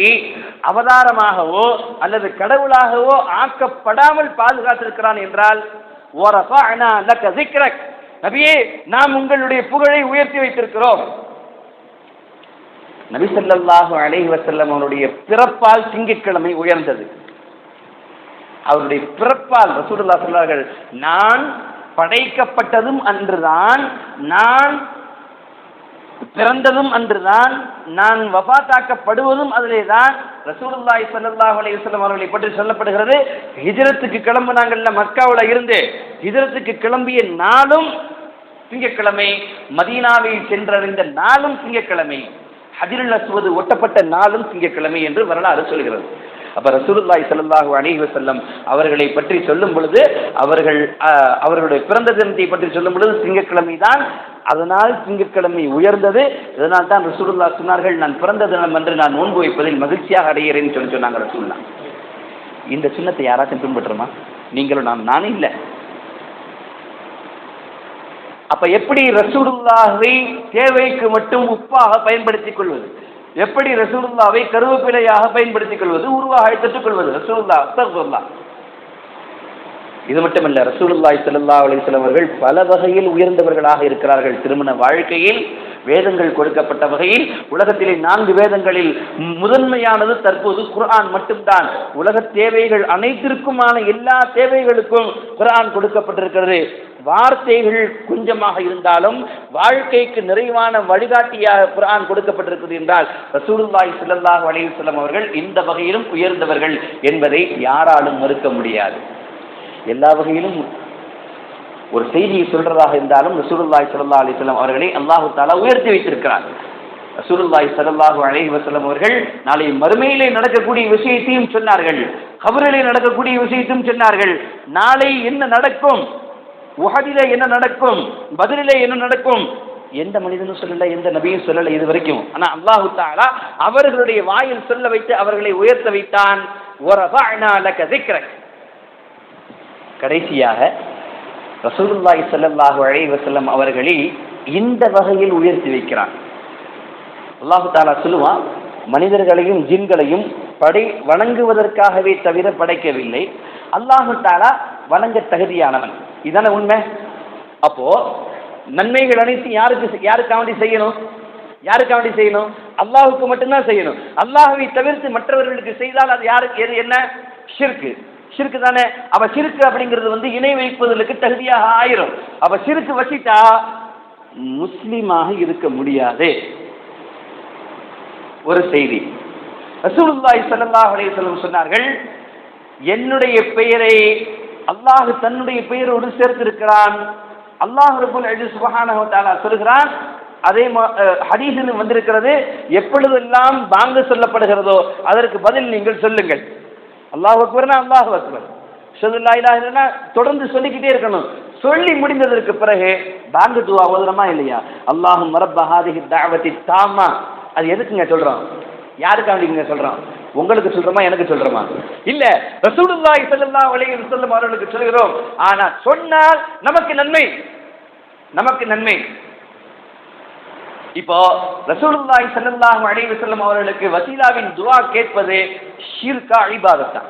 S1: அவதாரமாகவோ அல்லது கடவுளாகவோ ஆக்கப்படாமல் பாதுகாத்திருக்கிறான் என்றால், வரஃபஅனா லக ஸிக்ரக், நபியே நாம் உங்களுடைய புகழை உயர்த்தி வைத்திருக்கிறோம். நபி ஸல்லல்லாஹு அலைஹி வஸல்லம் அவருடைய பிறப்பால் திங்கட்கிழமை உயர்ந்தது. அவருடைய பிறப்பால் ரசூலுல்லாஹி சொன்னார்கள், நான் படைக்கப்பட்டதும் அன்றுதான், நான் பிறந்ததும் அன்றுதான், நான் வஃபாத்தாக்கப்படுவதும் அதிலேதான். ரசூலுல்லாஹி ஸல்லல்லாஹு அலைஹி வஸல்லம் அவர்களை பற்றி சொல்லப்படுகிறது, ஹிஜ்ரத்துக்கு கிளம்பினாங்கல்ல, மக்காவுல இருந்து ஹிஜ்ரத்துக்கு கிளம்பிய நாளும் திங்கட்கிழமை, மதீனாவை சென்றடைந்த நாளும் திங்கட்கிழமை, ஹஜ்ருல் அஸ்வத் ஒட்டப்பட்ட நாளும் திங்கட்கிழமை என்று வரலாறு சொல்கிறது. அப்ப ரசூலுல்லாஹி ஸல்லல்லாஹு அலைஹி வஸல்லம் அவர்களை பற்றி சொல்லும் பொழுது, அவர்களுடைய பிறந்த தினத்தை பற்றி சொல்லும் பொழுது திங்கட்கிழமை தான், அதனால் திங்கட்கிழமை உயர்ந்தது. இதனால் தான் ரசூலுல்லாஹ் சொன்னார்கள், நான் பிறந்த தினம் என்று நான் நோன்பு வைப்பதில் மகிழ்ச்சியாக அடைகிறேன்னு சொன்னாங்க ரசூலுல்லாஹ். இந்த சுன்னத்தை யாராச்சும் பின்பற்றுமா? நீங்களும் நானும் இல்லை. அப்ப எப்படி ரசூலுல்லாஹை தேவைக்கு மட்டும் உப்பாக பயன்படுத்திக் கொள்வது, எப்படி ரசூலுல்லாஹை கருவேப்பிலையாக பயன்படுத்திக் கொள்வது, உருவாக எடுத்துக் கொள்வது, ரசூலுல்லாஹ் அஸ்தக்ஃபிருல்லாஹ். இது மட்டுமல்ல, ரசூலுல்லாஹி ஸல்லல்லாஹு அலைஹி வஸல்லம் அவர்கள் பல வகையில் உயர்ந்தவர்களாக இருக்கிறார்கள். திருமண வாழ்க்கையில், வேதங்கள் கொடுக்கப்பட்ட வகையில், உலகத்திலே 4 வேதங்களில் முதன்மையானது தற்போது குர்ஆன் மட்டும்தான். உலக தேவைகள் அனைத்திற்குமான எல்லா தேவைகளுக்கும் குர்ஆன் கொடுக்கப்பட்டிருக்கிறது. வார்த்தைகள் கொஞ்சமாக இருந்தாலும் வாழ்க்கைக்கு நிறைவான வழிகாட்டியாக குர்ஆன் கொடுக்கப்பட்டிருக்கிறது என்றால், ரசூலுல்லாஹி ஸல்லல்லாஹு அலைஹி வஸல்லம் அவர்கள் இந்த வகையிலும் உயர்ந்தவர்கள் என்பதை யாராலும் மறுக்க முடியாது. எல்லா வகையிலும் ஒரு செய்தியை சொல்றதாக இருந்தாலும் ரசூலுல்லாஹி ஸல்லல்லாஹு அலைஹி வஸல்லம் அவர்களை அல்லாஹ் தஆலா உயர்த்தி வைத்திருக்கிறார். ரசூலுல்லாஹி ஸல்லல்லாஹு அலைஹி வஸல்லம் அவர்கள் நாளை மறுமையிலே நடக்கக்கூடிய விஷயத்தையும் சொன்னார்கள், கபரிலே நடக்கக்கூடிய விஷயத்தையும் சொன்னார்கள். நாளை என்ன நடக்கும், உஹதிலே என்ன நடக்கும், பத்ரிலே என்ன நடக்கும், எந்த மனிதனும் சொல்லல, எந்த நபியும் சொல்லல இது வரைக்கும். ஆனா அல்லாஹ் தஆலா அவர்களுடைய வாயில் சொல்ல வைத்து அவர்களை உயர்த்த வைத்தான். வரஃபஅனா லக ஸிக்ரக். கடைசியாக ரசூலுல்லாஹி ஸல்லல்லாஹு அலைஹி வஸல்லம் அவர்களை இந்த வகையில் உயர்த்தி வைக்கிறான். அல்லாஹ் தஆலா சொல்லுவான், மனிதர்களையும் ஜின்களையும் வணங்குவதற்காகவே தவிர படைக்கவில்லை. அல்லாஹ் தஆலா வணங்க தகுதியானவன். இதான உண்மை. அப்போ நன்மைகள் அனைத்து யாருக்காண்டி செய்யணும், யாருக்காண்டி செய்யணும்? அல்லாஹுக்கு மட்டும்தான் செய்யணும். அல்லாஹ்வை தவிர்த்து மற்றவர்களுக்கு செய்தால் அது யாருக்கு, எது என்ன? ஷிர்க். ஷிர்க் தானே. அப்ப ஷிர்க் அப்படிங்கிறது இணை வைப்பதற்கு தகுதியாக ஆயிரும். அப்ப ஷிர்க் வச்சிட்டா முஸ்லிமாக இருக்க முடியாது. ஒரு செய்தி ரசூலுல்லாஹி ஸல்லல்லாஹு அலைஹி வஸல்லம் சொன்னார்கள், என்னுடைய பெயரை அல்லாஹ் தன்னுடைய பெயரோடு சேர்த்திருக்கிறான். அல்லாஹ் ரப்பல் இஸ்ஸத் சுப்ஹானஹு வ தஆலா சொல்கிறான், அதே ஹதீஸில் வந்திருக்கிறது, எப்பொழுதெல்லாம் பாங்கு சொல்லப்படுகிறதோ அதற்கு பதில் நீங்கள் சொல்லுங்கள். அல்லாஹ் அக்பர்னா அல்லாஹ் அக்பர், அஷ்ஹது லா இலாஹா இல்லல்லாஹ் தொடர்ந்து சொல்லிக்கிட்டே இருக்கணும். சொல்லி முடிந்ததற்கு பிறகு பாங்கு துஆ ஓதுறோமா இல்லையா? அல்லாஹும்ம ரப்ப ஹாதிஹி தஅவத்தி தாம்மா. அது எதுக்குங்க சொல்றோம்? யாருக்காண்டிங்க சொல்றோம்? உங்களுக்கு சொல்றோமா, எனக்கு சொல்றோமா? இல்ல, ரசூலுல்லாஹி ஸல்லல்லாஹு அலைஹி வஸல்லம் அவர்களுக்கு சொல்கிறோம். ஆனா சொன்னால் நமக்கு நன்மை, நமக்கு நன்மை. இப்போ ரசூலுல்லாஹி ஸல்லல்லாஹு அலைஹி வஸல்லம் அவர்களுக்கு வசீலாவின் துஆ கேட்பது ஷிர்கா இபாதத்தா?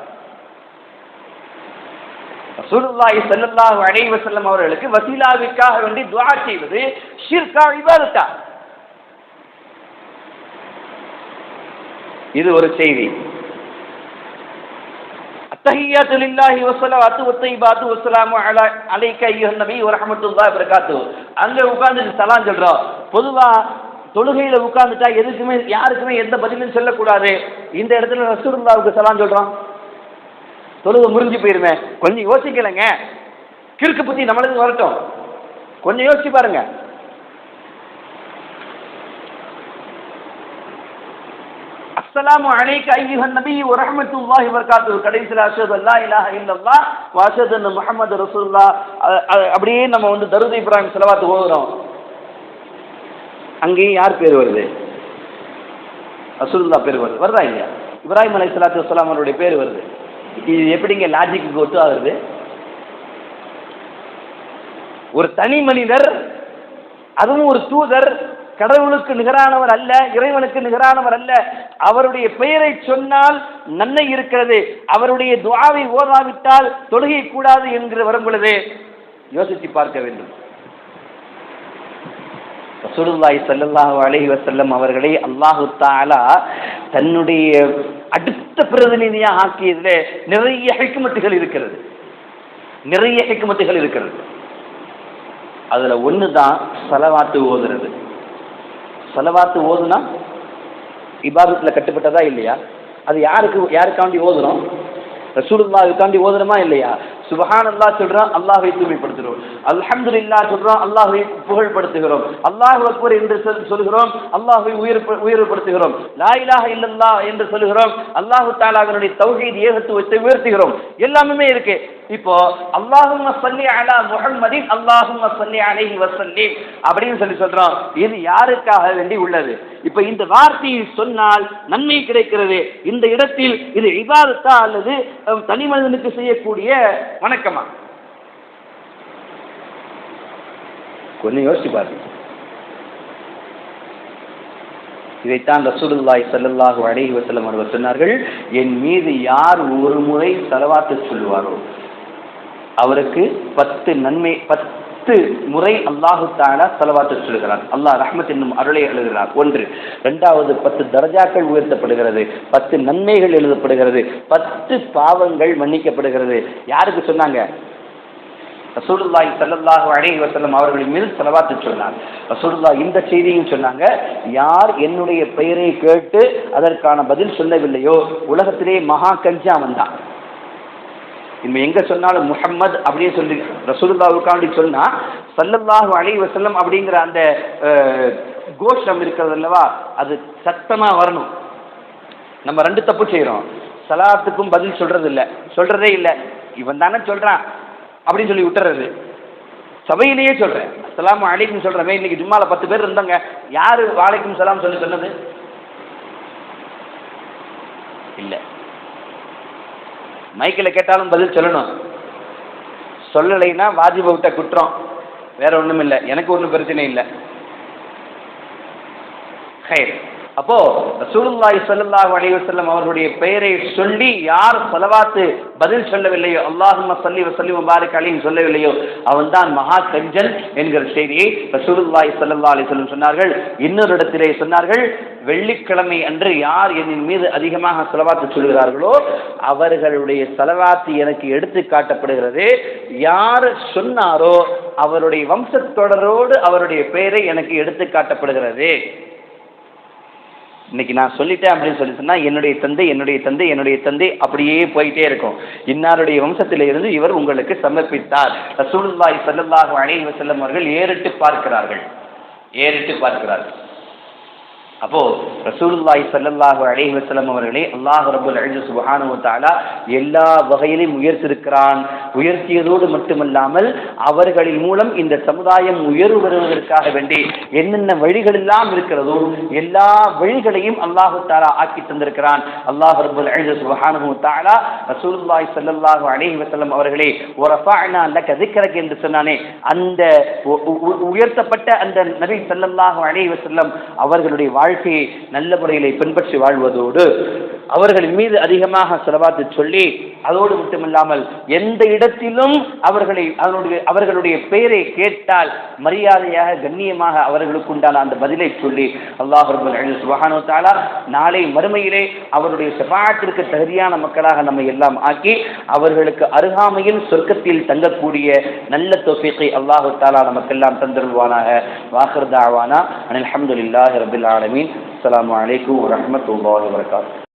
S1: ரசூலுல்லாஹி ஸல்லல்லாஹு அலைஹி வஸல்லம் அவர்களுக்கு வசீலாவிற்காக வேண்டி துஆ செய்வது ஷிர்கா இபாதத்தா? இது ஒரு செய்தி. அத்தஹிய்யாத்து லில்லாஹி வஸ்ஸலாத்து வத்தய்யிபாத்து வஸ்ஸலாமு அலைக அய்யுஹன் நபி வ ரஹ்மத்துல்லாஹி வ பரகாத்துஹு. அங்க உட்கார்ந்து சலாம் சொல்றோம். பொதுவா தொழுகையில உட்கார்ந்துட்டா எதுக்குமே யாருக்குமே எந்த பதிலும் சொல்லக்கூடாது. இந்த இடத்துல ரசூலுல்லாஹ்வுக்கு சலாம் சொல்றோம், தொழுகை முறிஞ்சு போயிருமே. கொஞ்சம் யோசிக்கலங்க, கிறுக்கு புத்தி நம்மளுக்கு வரட்டும், கொஞ்சம் யோசிச்சு பாருங்க. அஸ்ஸலாமு அலைக்க அய்யுஹன் நபி வ ரஹ்மத்துல்லாஹி வ பரகாத்துஹு. கடைசில அஷ்ஹது அல்லா இலாஹ இல்லல்லாஹ் வ அஷ்ஹது அன்ன முஹம்மது ரசூலுல்லாஹ். அப்படியே நம்ம தரூத் இப்ராஹிம் ஸலவாத் ஓதுறோம். அங்கேயும் யார் பேர் வருது? ரசூலுல்லாஹ் பேர் வருது. வருதா இல்லையா? இப்ராஹிம் அலைஹிஸ்ஸலாத்து வஸ்ஸலாம் அவருடைய பேர் வருது. இது எப்படிங்க லாஜிக்கு ஒத்து ஆகுது? ஒரு தனி மனிதர், அதுவும் ஒரு தூதர், கடவுளுக்கு நிகரானவர் அல்ல, இறைவனுக்கு நிகரானவர் அல்ல, அவருடைய பெயரை சொன்னால் நன்மை இருக்கிறது, அவருடைய துஆவை ஓதாவிட்டால் தொழுகை கூடாது என்று வரும் பொழுது யோசித்து பார்க்க வேண்டும். ரசூலுல்லாஹி ஸல்லல்லாஹு அலைஹி வஸல்லம் அவர்களை அல்லாஹு தஆலா தன்னுடைய அடுத்த பிரதிநிதியாக ஆக்கியதிலே நிறைய ஹிக்மத்துகள் இருக்கிறது, நிறைய ஹிக்மத்துகள் இருக்கிறது. அதுல ஒன்று தான் ஸலவாத்து ஓதுறது. ஸலவாத்து ஓதுனா இபாதத்தில் கட்டுப்பட்டதா இல்லையா? அது யாருக்காண்டி ஓதுறோம்? ரசூலுல்லாஹ்வுக்காண்டி ஓதுறோமா இல்லையா? சுப்ஹானல்லாஹ் சொல்றோம், அல்லாஹ்வை தூய்மைப்படுத்துகிறோம். அல்ஹம்துலில்லாஹ் சொல்றோம், அல்லாஹ்வை புகழ்படுத்துகிறோம். அல்லாஹு அக்பர் என்று சொல்கிறோம், அல்லாஹ்வை உயர்வுபடுத்துகிறோம். லா இலாஹ இல்லல்லாஹ் என்று சொல்கிறோம், அல்லாஹு தஆலாவினுடைய தௌஹீத் ஏகத்துவத்தை உயர்த்துகிறோம். எல்லாமே இருக்கு. இப்போ அல்லாஹும்ம ஸல்லி அலா முஹம்மதின் அல்லாஹும்ம ஸல்லி அலைஹி வஸல்லிம் அப்படின்னு சொல்றோம். இது யாருக்காக வேண்டி உள்ளது? இப்ப இந்த வார்த்தையை சொன்னால் நன்மை கிடைக்கிறது. இந்த இடத்தில் இது இபாதத்தா அல்லது தனி மனிதனுக்கு செய்யக்கூடிய வணக்கமா? கொஞ்சம் யோசிச்சு பாருங்க. இதைத்தான் ரசூலுல்லாஹி ஸல்லல்லாஹு அலைஹி வஸல்லம் அவர்கள் சொன்னார்கள், என் மீது யார் ஒரு முறை ஸலவாத்து சொல்வாரோ அவருக்கு 10 நன்மை, 10 முறை அல்லாஹு தஆலா ஸலவாத்து சொல்கிறார். அல்லாஹ் ரஹ்மத் என்னும் அருளை எழுதுகிறார். ஒன்று. இரண்டாவது, 10 தரஜாக்கள் உயர்த்தப்படுகிறது, 10 நன்மைகள் எழுதப்படுகிறது, 10 பாவங்கள் மன்னிக்கப்படுகிறது. யாருக்கு சொன்னாங்க? ரசூலுல்லாஹி ஸல்லல்லாஹு அலைஹி வஸல்லம் அவர்களின் மீது ஸலவாத்து சொன்னார். ரசூலுல்லாஹ் இந்த செய்தியும் சொன்னாங்க, யார் என்னுடைய பெயரை கேட்டு அதற்கான பதில் சொல்லவில்லையோ உலகத்திலே மகா கஞ்சா வந்தான். இனிமே எங்க சொன்னாலும் முஹம்மது அப்படியே சொல்லி ரசூலுல்லாஹ்வுக்காண்டி சொன்னா ஸல்லல்லாஹு அலைஹி வஸல்லம் அப்படிங்கிற அந்த கோஷம் இருக்கிறது அல்லவா, அது சத்தமா வரணும். நம்ம 2 தப்பு செய்யறோம். ஸலாத்துக்கும் பதில் சொல்றதே இல்லை. இவன் தானே சொல்றான் அப்படின்னு சொல்லி விட்டுறது. சபையிலேயே சொல்றேன், அஸ்ஸலாமு அலைக்கும் சொல்றேன். இன்னைக்கு ஜும்மால 10 பேர் இருந்தாங்க, யாரு வலைக்கும் சலாம் சொல்லி சொன்னது? இல்ல. மைக்கில் கேட்டாலும் பதில் சொல்லணும். சொல்லலைன்னா வாஜிப விட்ட குற்றம், வேற ஒண்ணும் இல்லை. எனக்கு ஒன்றும் பிரச்சனை இல்லை. அப்போ ரசூலுல்லாஹி ஸல்லல்லாஹு அலைஹி வஸல்லம் அவர்களுடைய பெயரை சொல்லி யார் ஸலவாத்து பதில் சொல்லவில்லையோ, அல்லாஹும்ம ஸல்லி வ ஸல்லிம் வ பாரிக் அலைஹி சொல்லவில்லையோ அவன்தான் மகா கஞ்சன் என்கிற செய்தியை ரசூலுல்லாஹி ஸல்லல்லாஹு அலைஹி வஸல்லம் சொன்னார்கள். இன்னொரு இடத்திலே சொன்னார்கள், வெள்ளிக்கிழமை அன்று யார் என் மீது அதிகமாக ஸலவாத்து சொல்கிறார்களோ அவர்களுடைய ஸலவாத்து எனக்கு எடுத்து காட்டப்படுகிறது. யார் சொன்னாரோ அவருடைய வம்சத்தொடரோடு அவருடைய பெயரை எனக்கு எடுத்து காட்டப்படுகிறது. இன்னைக்கு நான் சொல்லிட்டேன் அப்படின்னு சொல்லி சொன்னா என்னுடைய தந்தை அப்படியே போயிட்டே இருக்கும். இன்னாருடைய வம்சத்தில இருந்து இவர் உங்களுக்கு சமர்ப்பித்தார். ரசூலுல்லாஹி ஸல்லல்லாஹு அலைஹி வஸல்லம் அவர்கள் ஏறிட்டு பார்க்கிறார்கள். அப்போ ரசூலுல்லாஹி ஸல்லல்லாஹு அலைஹி வஸல்லம் அவர்களை அல்லாஹ் ரப்பல் இஸ்ஸத் சுப்ஹானஹு வ தஆலா எல்லா வகையிலும் உயர்த்தியிருக்கிறான். உயர்த்தியதோடு மட்டுமல்லாமல் அவர்களின் மூலம் இந்த சமுதாயம் உயர்வு பெறுவதற்காக வேண்டி என்னென்ன வழிகள் எல்லாம் இருக்கிறதோ எல்லா வழிகளையும் அல்லாஹ் தஆலா ஆக்கி தந்திருக்கிறான். அல்லாஹ் ரப்பல் இஸ்ஸத் சுப்ஹானஹு வ தஆலா ரசூலுல்லாஹி ஸல்லல்லாஹு அலைஹி வஸல்லம் அவர்களை வரஃபஅனா லக ذிக்ரக என்று சொன்னானே, அந்த உயர்த்தப்பட்ட அந்த நபி ஸல்லல்லாஹு அலைஹி வஸல்லம் அவர்களுடைய வாழ்க்கையை நல்ல முறையிலே பின்பற்றி வாழ்வதோடு அவர்களின் மீது அதிகமாக ஸலவாத்து சொல்லி அதோடு மட்டுமில்லாமல் எந்த இடத்திலும் அவர்களுடைய பெயரை கேட்டால் மரியாதையாக கண்ணியமாக அவர்களுக்கு உண்டான அந்த பதிலை சொல்லி அல்லாஹ் ரப்பல் இஸ்ஸத் சுப்ஹானஹு வ தஆலா நாளை மறுமையிலே அவருடைய ஷஃபாஅத்திற்கு தகுதியான மக்களாக நம்மை எல்லாம் ஆக்கி அவர்களுக்கு அருகாமையில் சொர்க்கத்தில் தங்கக்கூடிய நல்ல தௌஃபீகை அல்லாஹ் தஆலா நமக்கெல்லாம் தந்தருள்வானாக. வாஹிர் தஅவானா அல்ஹம்துலில்லாஹி ரப்பில் ஆலமீன். அஸ்ஸலாமு அலைக்கும் வரஹ்மத்துல்லாஹி வபரகாத்துஹு.